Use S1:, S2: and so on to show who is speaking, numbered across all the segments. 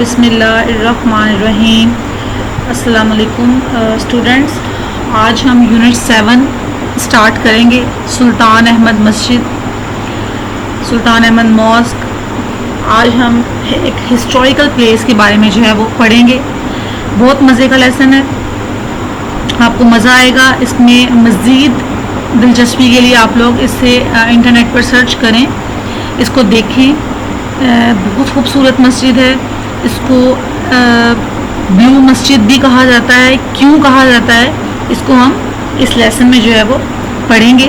S1: بسم اللہ الرحمن الرحیم. السلام علیکم اسٹوڈنٹس. آج ہم یونٹ 7 سٹارٹ کریں گے. سلطان احمد مسجد، سلطان احمد ماسک. آج ہم ایک ہسٹوریکل پلیس کے بارے میں جو ہے وہ پڑھیں گے. بہت مزے کا لیسن ہے، آپ کو مزہ آئے گا. اس میں مزید دلچسپی کے لیے آپ لوگ اس سے انٹرنیٹ پر سرچ کریں، اس کو دیکھیں. بہت خوبصورت مسجد ہے. اس کو بلو مسجد بھی کہا جاتا ہے. کیوں کہا جاتا ہے اس کو ہم اس لیسن میں جو ہے وہ پڑھیں گے.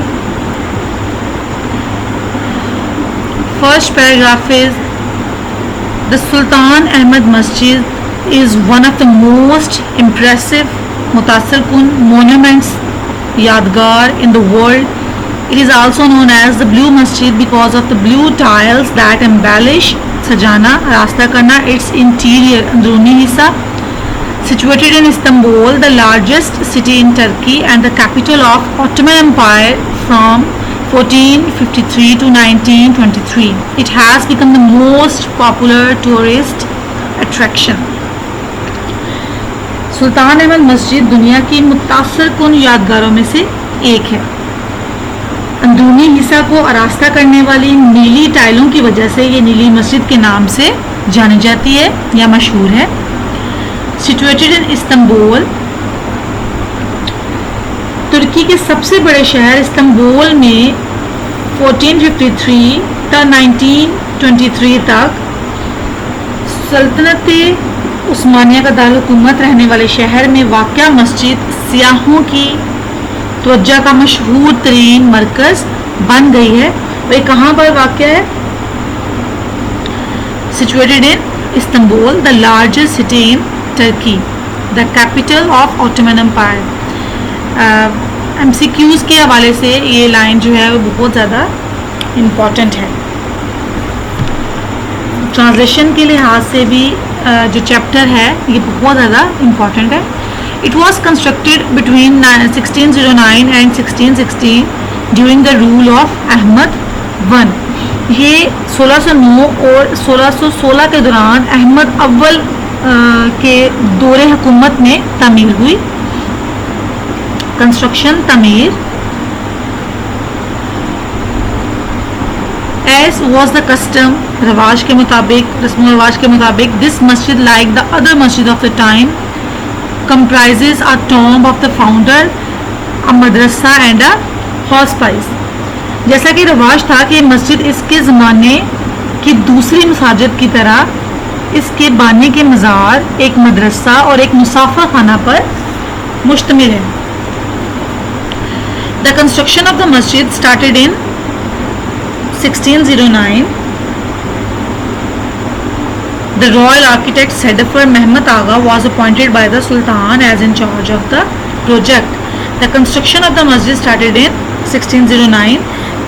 S1: First paragraph is the Sultan Ahmed مسجد is one of the most impressive متاثر کن مونومنٹس یادگار in the world. It is also known as the Blue Masjid because of the blue tiles that embellish سجانا، راستہ کرنا its interior اندرونی حصہ. Situated in Istanbul, the largest city in Turkey and the capital of Ottoman Empire from 1453 to 1923. It has become the most popular tourist attraction. سلطان احمد مسجد دنیا کی متاثر کن یادگاروں میں سے ایک ہے. اندرونی حصہ کو آراستہ کرنے والی نیلی ٹائلوں کی وجہ سے یہ نیلی مسجد کے نام سے جانی جاتی ہے یا مشہور ہے. سچویٹڈ ان استنبول، ترکی کے سب سے بڑے شہر استنبول میں 1453 تا 1923 تک سلطنت عثمانیہ کا دارالحکومت رہنے والے شہر میں واقع مسجد سیاحوں کی توجہ کا مشہور ترین مرکز بن گئی ہے. وہ کہاں پر واقع ہے؟ Situated in Istanbul, the largest city in Turkey, the capital of Ottoman Empire. M C Qs کے حوالے سے یہ لائن جو ہے وہ بہت زیادہ امپورٹنٹ ہے. ٹرانسلیشن کے لحاظ سے بھی جو چیپٹر ہے یہ بہت زیادہ امپورٹنٹ ہے. It was constructed between 1609 and 1616 during the rule of Ahmad I. یہ 1609 اور 1616 کے دوران احمد اول کے دور حکومت میں تعمیر ہوئی. کنسٹرکشن تعمیر. As was the custom، رواج کے مطابق، رسم و رواج کے مطابق، this masjid like the other masjid of the time comprises a tomb of the founder, a madrasa and a hospice. جیسا کہ رواج تھا کہ مسجد اس کے زمانے کی دوسری مساجد کی طرح اس کے بانی کے مزار، ایک مدرسہ اور ایک مسافر خانہ پر مشتمل ہے. The construction of the masjid started in 1609. The royal architect Sedefar Mehmet Aga was appointed by the Sultan as in charge of the project. The construction of the masjid started in 1609.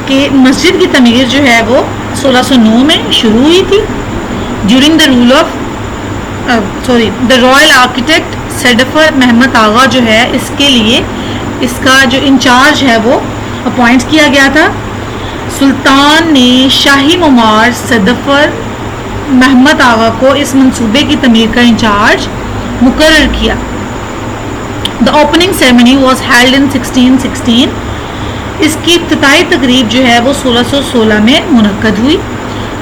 S1: کہ مسجد کی تعمیر جو ہے وہ 1609 میں شروع ہوئی تھی. During the rule of the royal architect Sedefar Mehmet Aga جو ہے اس کے لیے اس کا جو انچارج ہے وہ اپوائنٹ کیا گیا تھا. سلطان نے شاہی معمار صدفر محمد آغا کو اس منصوبے کی تعمیر کا انچارج مقرر کیا. The opening ceremony was held in 1616. اس کی افتتاحی تقریب جو ہے وہ 1616 میں منعقد ہوئی.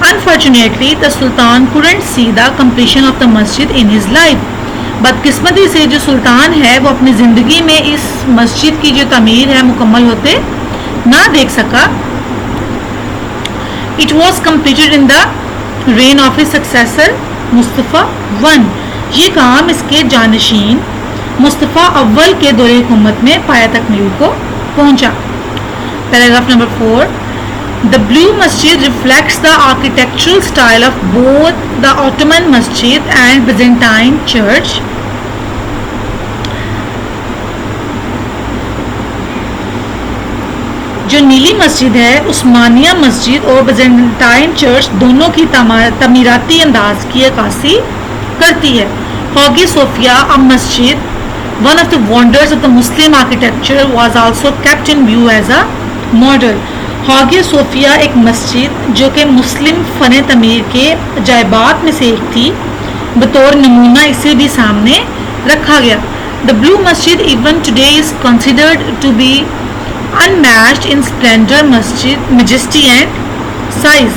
S1: Unfortunately, the Sultan couldn't see the completion of the masjid in his life. بدقسمتی سے جو سلطان ہے وہ اپنی زندگی میں اس مسجد کی جو تعمیر ہے مکمل ہوتے نہ دیکھ سکا. It was completed in the reign of his successor Mustafa I. یہ کام اس کے جانشین مصطفیٰ اول کے دور حکومت میں پایہ تکمیل کو پہنچا. Paragraph number 4. The Blue Masjid reflects the architectural style of both the Ottoman Masjid and Byzantine Church. جو نیلی مسجد ہے عثمانیہ مسجد اور بیزنٹائن چرچ دونوں کی تعمیراتی انداز کی عکاسی کرتی ہے. ہاگیا صوفیہ a masjid, one of the wonders of the Muslim architecture, was also kept in view as a model. ہاگیا صوفیہ ایک مسجد جو کہ مسلم فن تعمیر کے عجائبات میں سے ایک تھی، بطور نمونہ اسے بھی سامنے رکھا گیا. The Blue Masjid even today is considered to be unmatched in splendor, majesty and size.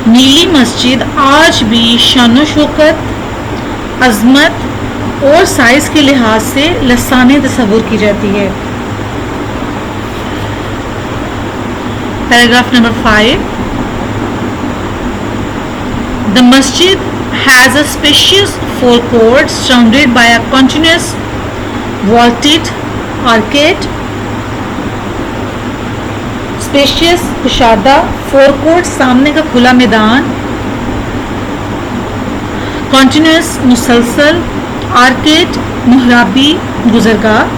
S1: نیلی مسجد آج بھی شان و شوکت، عظمت اور سائز کے لحاظ سے لسانِ تصور کی جاتی ہے. Paragraph number 5. The masjid has a spacious forecourt surrounded by a continuous vaulted arcade. Spacious کشادہ forecourt سامنے کا کھلا میدان، continuous مسلسل، arcade محرابی گزرگاہ.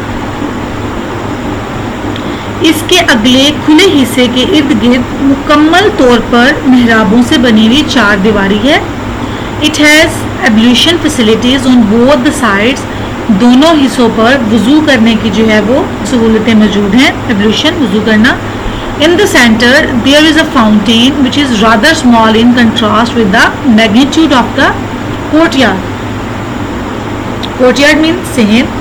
S1: اس کے اگلے کھلے حصے کے ارد گرد مکمل طور پر محرابوں سے بنی ہوئی چار دیواری ہے. It has ablution facilities on both the sides. دونوں حصوں پر وضو کرنے کی جو ہے وہ سہولتیں موجود ہیں. ablution وضو کرنا. In the center there is a fountain which is rather small in contrast with the magnitude of the courtyard. Courtyard means صحن.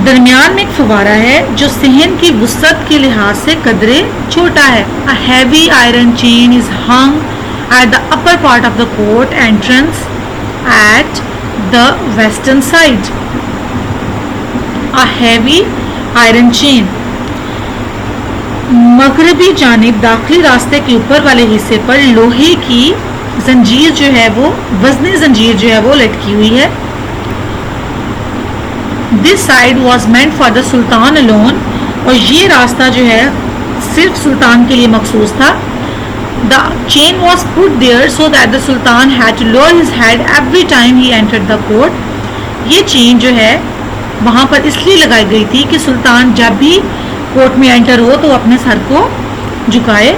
S1: درمیان میں ایک فوارہ ہے جو صحن کی وسعت کے لحاظ سے قدرے چھوٹا ہے. A heavy iron chain is hung at the upper part of the court entrance at the western side. A heavy iron chain مغربی جانب داخلی راستے کے اوپر والے حصے پر لوہے کی زنجیر جو ہے وہ وزنی زنجیر جو ہے وہ لٹکی ہوئی ہے. This side was meant for the Sultan alone. اور یہ راستہ جو ہے صرف سلطان کے لیے مخصوص تھا. The chain was put there so that the Sultan had to lower his head every time he entered the court. یہ چین جو ہے وہاں پر اس لیے لگائی گئی تھی کہ سلطان جب بھی کورٹ میں انٹر ہو تو اپنے سر کو جھکائے.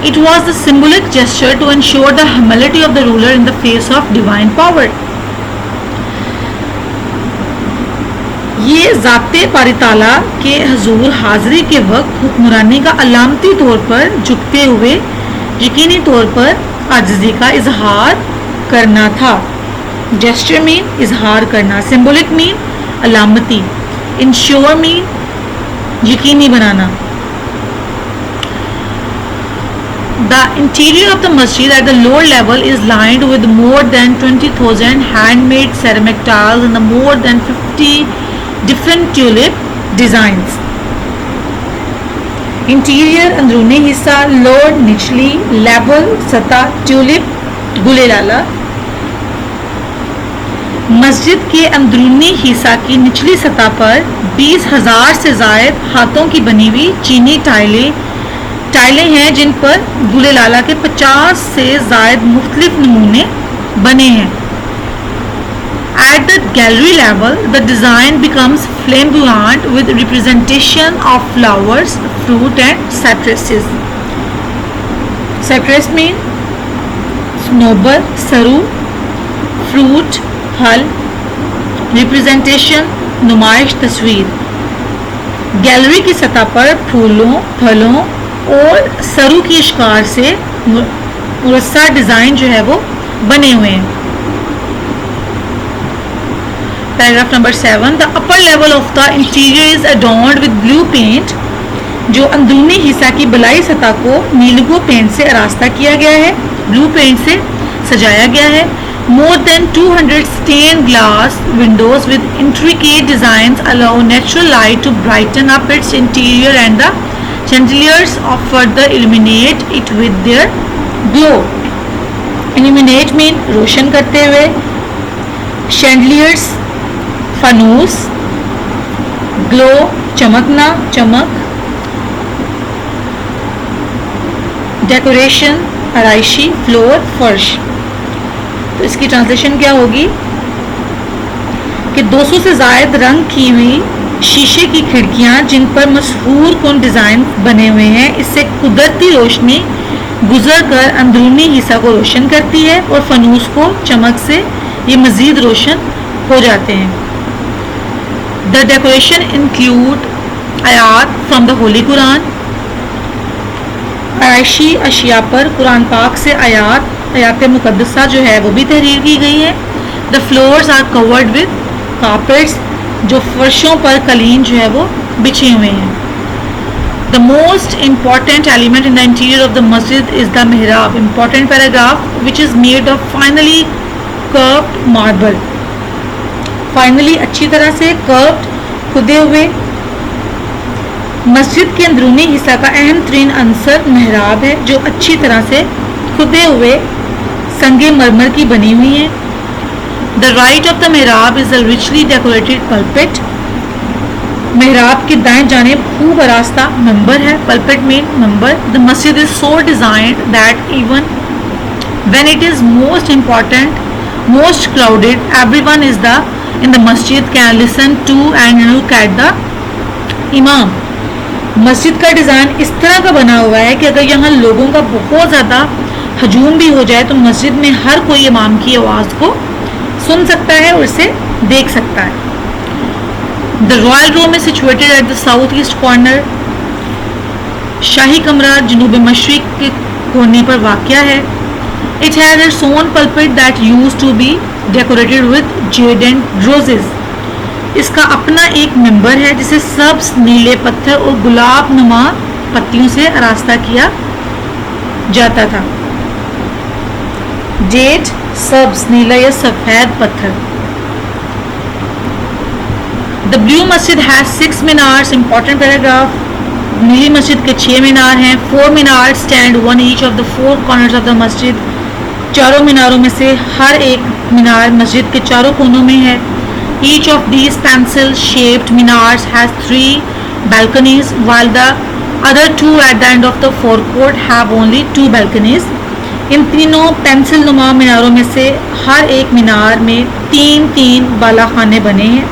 S1: It was the symbolic gesture to ensure the humility of the ruler in the face of divine power. یہ ذات باری تعالیٰ کے حضور حاضری کے وقت حکمرانی کا علامتی طور پر جھکتے ہوئے یقینی طور پر عاجزی کا اظہار کرنا تھا. جیسچر مین اظہار کرنا، سمبولک مین علامتی، انشور مین یقینی بنانا. The interior of the masjid at the lower level is lined with more than 20,000 handmade ceramic tiles and more than 50 different tulip designs. Interior اندرونی حصہ، لوور نچلی لیول سطح ٹیولپ گلے لالا. مسجد کے اندرونی حصہ کی نچلی سطح پر 20,000 سے زائد ہاتھوں کی بنی ہوئی چینی ٹائلیں ہیں جن پر گلے لالا کے 50 سے زائد مختلف نمونے بنے ہیں. At the gallery level, the design becomes flamboyant with representation of flowers, fruit and cypresses. Cypress means snowball, saru, fruit, pھل. Representation نمائش تصویر. گیلری کی سطح پر پھولوں، پھلوں اور سرو کی اشکار سے مرصع ڈیزائن جو ہے وہ بنے ہوئے ہیں. Paragraph number 7. The upper level of the interior is adorned with blue paint. جو اندرونی حصہ کی بلائی سطح کو نیلگو پینٹ سے آراستہ کیا گیا ہے، بلو پینٹ سے سجایا گیا ہے. More than 200 stained glass windows with intricate designs allow natural light to brighten up its interior and the chandeliers further illuminate it with their glow. Illuminate mean روشن کرتے ہوئے. Chandeliers فانوس، گلو چمکنا، چمک. ڈیکوریشن آرائشی، فلور فرش. تو اس کی ٹرانسلیشن کیا ہوگی کہ 200 سے زائد رنگ کی ہوئی شیشے کی کھڑکیاں جن پر مسحور کن ڈیزائن بنے ہوئے ہیں، اس سے قدرتی روشنی گزر کر اندرونی حصہ کو روشن کرتی ہے اور فانوس کو چمک سے یہ مزید روشن ہو جاتے ہیں. The decoration include آیات from the Holy Quran. آرائشی اشیاء پر قرآن پاک سے آیات آیات مقدسہ جو ہے وہ بھی تحریر کی گئی ہے. The floors are covered with carpets, جو فرشوں پر قالین جو ہے وہ بچھے ہوئے ہیں. The most important element in the interior of the masjid is the mihrab. Important paragraph, which is made of finely curved marble. Finally اچھی طرح سے curved کھدے ہوئے. مسجد کے اندرونی حصہ کا اہم ترین عنصر محراب ہے, جو اچھی طرح سے کھدے ہوئے سنگ مرمر کی بنی ہوئی ہیں. The right of the mihrab is a richly decorated pulpit. محراب کی دائیں جانب خوب آراستہ ممبر ہے. پلپٹ مین ممبر. The masjid is so designed that even when it is most important, most crowded, everyone in the masjid can listen to and look at the imam. مسجد کا design اس طرح کا بنا ہوا ہے کہ اگر یہاں لوگوں کا بہت زیادہ ہجوم بھی ہو جائے تو مسجد میں ہر کوئی امام کی آواز کو سن سکتا ہے اور اسے دیکھ سکتا ہے. The royal room is situated at the southeast corner. شاہی کمرہ جنوب مشرق کے کونے پر واقع ہے. It has its own pulpit that used to be decorated with jade and roses. اس کا اپنا ایک ممبر ہے جسے سبز نیلے پتھر اور گلاب نما پتیوں سے آراستہ کیا جاتا تھا. جیڈ سبز نیلا یا سفید پتھر. The blue masjid has 6 minars. Important paragraph. نیلی مسجد کے 6 مینار ہیں. 4 minars stand one each of the 4 corners of the masjid. چاروں میناروں میں سے ہر ایک مینار مسجد کے چاروں کونوں میں ہے. Each of these pencil-shaped minars has 3 balconies, while the other 2 at the end of the forecourt have only 2 balconies. ان تینوں پینسل نما میناروں میں سے ہر ایک مینار میں 3 بالا خانے بنے ہیں,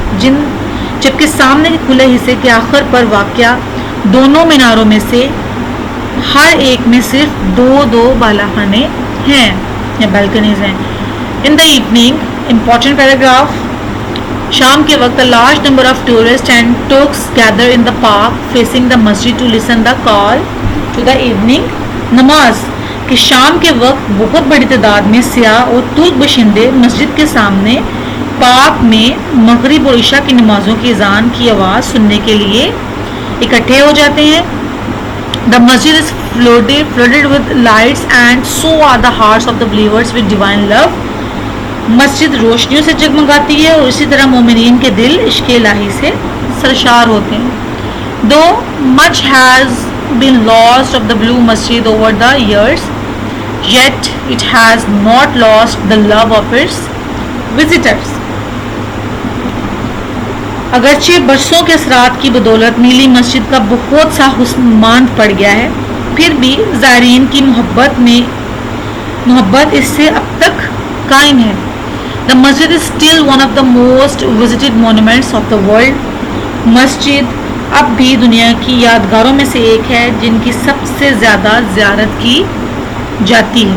S1: جبکہ سامنے کے کھلے حصے کے آخر پر واقع دونوں میناروں میں سے ہر ایک میں صرف 2 بالا خانے ہیں یا بالکنیز ہیں. In the evening, important paragraph. شام کے وقت a large number of tourists and Turks gather in the park facing the masjid to listen the call to the evening نماز. کہ شام کے وقت بہت بڑی تعداد میں سیاح اور ترک باشندے مسجد کے سامنے پارک میں مغرب اور عشاء کی نمازوں کی اذان کی آواز سننے کے لیے اکٹھے ہو جاتے ہیں. The masjid is flooded with lights and so are the hearts of the believers with divine love. مسجد روشنیوں سے جگمگاتی ہے اور اسی طرح مومنین کے دل عشق الہی سے سرشار ہوتے ہیں. Though much has been lost of the blue masjid over the years, yet it has not lost the love of its visitors. اگرچہ برسوں کے اثرات کی بدولت نیلی مسجد کا بہت سا حسن ماند پڑ گیا ہے, پھر بھی زائرین کی محبت اس سے اب تک قائم ہے. The masjid is still one of the most visited monuments of the world. مسجد اب بھی دنیا کی یادگاروں میں سے ایک ہے جن کی سب سے زیادہ زیارت کی جاتی ہے.